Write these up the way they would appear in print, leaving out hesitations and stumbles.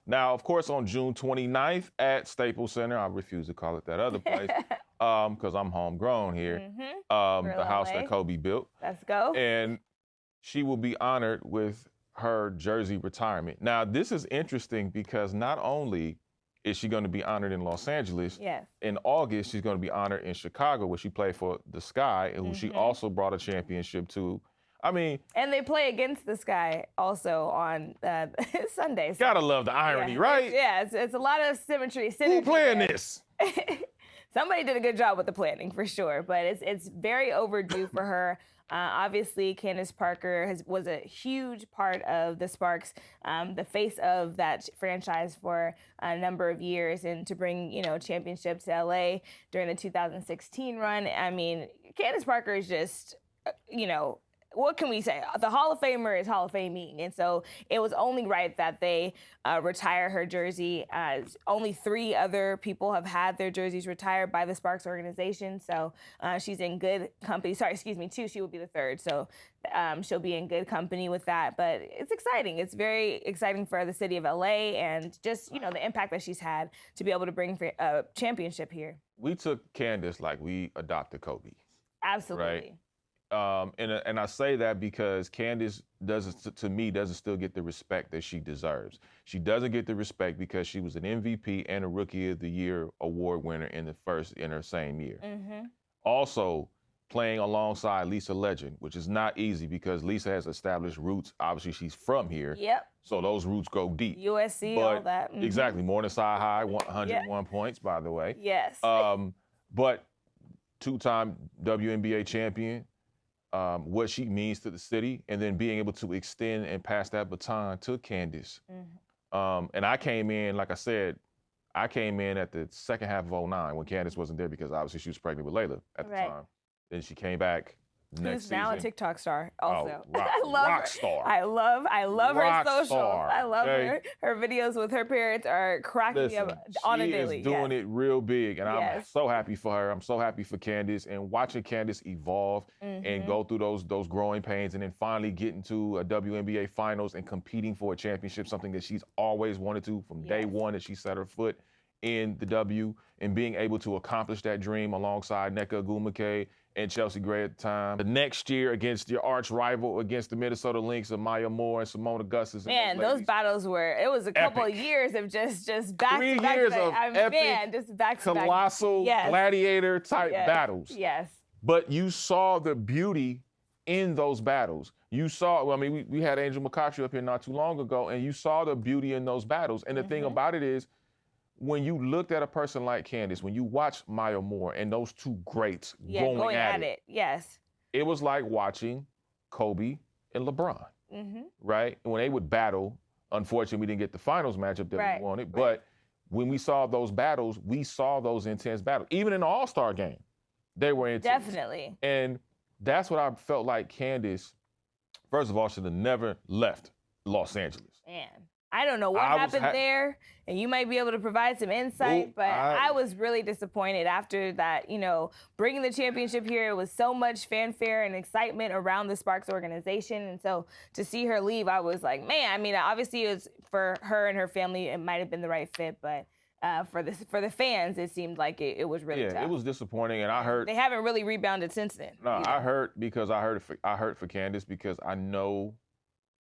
Now, of course, on June 29th at Staples Center, I refuse to call it that other place because I'm homegrown here, the house that Kobe built. Let's go. And she will be honored with her jersey retirement. Now, this is interesting because not only is she going to be honored in Los Angeles, in August, she's going to be honored in Chicago, where she played for the Sky, and who she also brought a championship to. I mean, and they play against the Sky also on Sundays. Gotta love the irony, right? It's a lot of symmetry. Who playing this? Somebody did a good job with the planning for sure, but it's very overdue for her. Obviously, Candace Parker was a huge part of the Sparks, the face of that franchise for a number of years, and to bring championship to LA during the 2016 run. I mean, Candace Parker is just what can we say? The Hall of Famer is Hall of Faming. And so it was only right that they retire her jersey. Only 3 other people have had their jerseys retired by the Sparks organization. So she's in good company. Sorry, excuse me, 2. She will be the 3rd. So she'll be in good company with that. But it's exciting. It's very exciting for the city of LA and just, the impact that she's had to be able to bring a championship here. We took Candace like we adopted Kobe. Absolutely. Right? And I say that because Candace doesn't still get the respect that she deserves. She doesn't get the respect because she was an MVP and a Rookie of the Year award winner in her same year. Also, playing alongside Lisa Legend, which is not easy because Lisa has established roots. Obviously, she's from here. So those roots go deep. USC, all that. Exactly. Morningside High, 101 points, by the way. Yes. But 2-time WNBA champion. What she means to the city, and then being able to extend and pass that baton to Candace. And I came in, like I said, at the second half of 2009 when Candace wasn't there because obviously she was pregnant with Layla at the time. Then she came back next season. Now a TikTok star also. Rock star. I love her socials. I love her. Her videos with her parents are cracking me up on a daily. She is doing it real big, and I'm so happy for her. I'm so happy for Candace, and watching Candace evolve and go through those growing pains, and then finally getting to a WNBA finals and competing for a championship, something that she's always wanted to from day one that she set her foot in the W, and being able to accomplish that dream alongside Nneka Ogwumike and Chelsea Gray at the time. The next year against your arch rival, against the Minnesota Lynx of Maya Moore and Simone Augustus. Man, those battles it was a couple of years of just back 3 to back. years of epic, just back to back. Colossal gladiator type battles. Yes. But you saw the beauty in those battles. You saw, we had Angel McCautry up here not too long ago, and you saw the beauty in those battles. And the thing about it is, when you looked at a person like Candace, when you watched Maya Moore and those 2 greats going at it, it was like watching Kobe and LeBron, right? And when they would battle, unfortunately, we didn't get the finals matchup that we wanted, but when we saw those battles, we saw those intense battles. Even in the All-Star game, they were intense. Definitely. And that's what I felt like Candace, first of all, should have never left Los Angeles. Man. I don't know what happened there, and you might be able to provide some insight, but I was really disappointed after that, bringing the championship here. It was so much fanfare and excitement around the Sparks organization, and so to see her leave, I was like, man, obviously it was for her and her family, it might have been the right fit, but for the fans, it seemed like it was really tough. Yeah, it was disappointing, and I heard... They haven't really rebounded since then. No, I heard for Candace because I know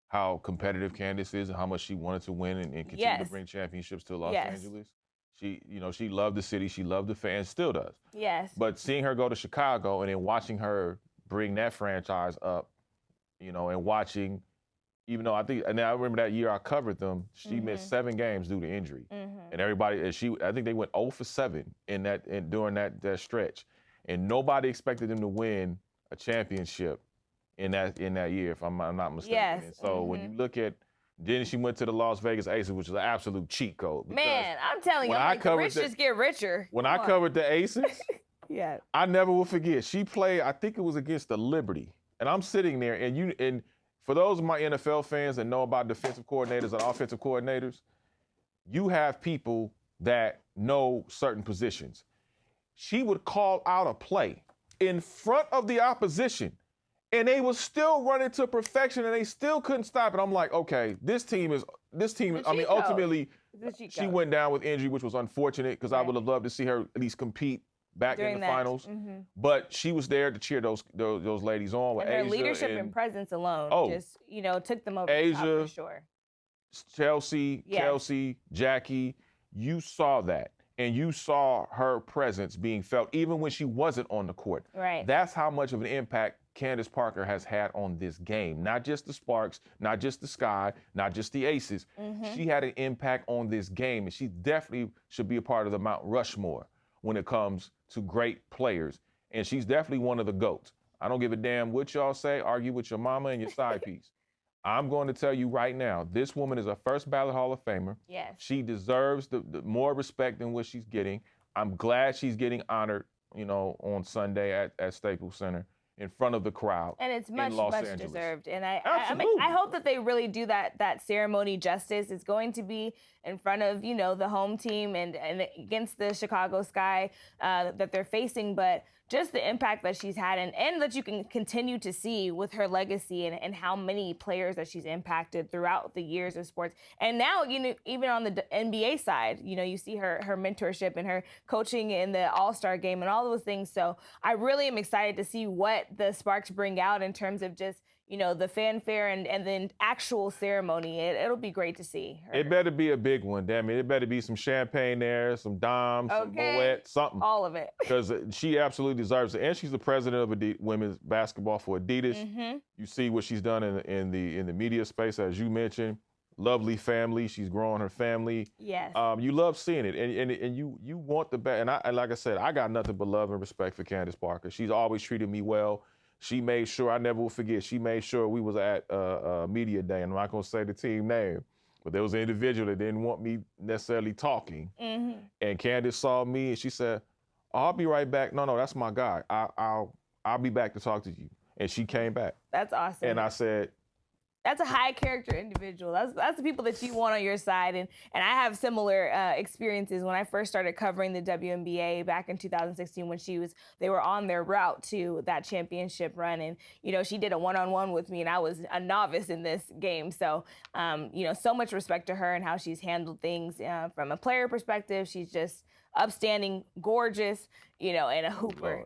how competitive Candace is and how much she wanted to win and continue to bring championships to Los Angeles. She loved the city, she loved the fans, still does. Yes. But seeing her go to Chicago and then watching her bring that franchise up, and watching, even though I remember that year I covered them, she missed 7 games due to injury. And everybody, I think they went 0 for 7 during that stretch. And nobody expected them to win a championship in that year, if I'm not mistaken. Yes. And so when you look at, then she went to the Las Vegas Aces, which is an absolute cheat code. Man, I'm telling you, the rich just get richer. When I covered the Aces, Yeah. I never will forget. She played, I think it was against the Liberty. And I'm sitting there, and for those of my NFL fans that know about defensive coordinators and offensive coordinators, you have people that know certain positions. She would call out a play in front of the opposition, and they was still running to perfection, and they still couldn't stop it. I'm like, okay, this team is this team, The I mean, cheat code. ultimately, The cheat she code. went down with injury, which was unfortunate because I Right. would have loved to see her at least compete back During in the that. finals. Mhm. But she was there to cheer those ladies on with And her Asia leadership and presence alone just, took them over the top Asia, for sure. Chelsea, Yes. Kelsey, Jackie. You saw that. And you saw her presence being felt even when she wasn't on the court. Right. That's how much of an impact Candace Parker has had on this game. Not just the Sparks, not just the Sky, not just the Aces. She had an impact on this game, and she definitely should be a part of the Mount Rushmore when it comes to great players. And she's definitely one of the GOATs. I don't give a damn what y'all say, argue with your mama and your side piece. I'm going to tell you right now, this woman is a first ballot Hall of Famer. Yes. She deserves the more respect than what she's getting. I'm glad she's getting honored, on Sunday at Staples Center in front of the crowd. And it's in much, Los much Angeles. deserved. And Absolutely. I hope that they really do that ceremony justice. It's going to be in front of, the home team and against the Chicago Sky that they're facing. But just the impact that she's had and that you can continue to see with her legacy and how many players that she's impacted throughout the years of sports. And now, even on the NBA side, you see her mentorship and her coaching in the All-Star game and all those things. So I really am excited to see what the Sparks bring out in terms of just, the fanfare and then actual ceremony. It'll be great to see her. It better be a big one, damn it. It better be some champagne there, some Dom, some Moet, something. All of it. Because she absolutely deserves it. And she's the president of women's basketball for Adidas. You see what she's done in the media space, as you mentioned. Lovely family. She's growing her family. Yes. You love seeing it. And you want the best. And like I said, I got nothing but love and respect for Candace Parker. She's always treated me well. She made sure, I never will forget, she made sure we was at media day. And I'm not going to say the team name, but there was an individual that didn't want me necessarily talking. And Candace saw me and she said, I'll be right back. No, that's my guy. I'll be back to talk to you. And she came back. That's awesome. And I said, that's a high character individual. That's the people that you want on your side. And I have similar experiences when I first started covering the WNBA back in 2016 when they were on their route to that championship run. And, she did a one-on-one with me and I was a novice in this game. So, so much respect to her and how she's handled things from a player perspective. She's just upstanding, gorgeous, and a hooper.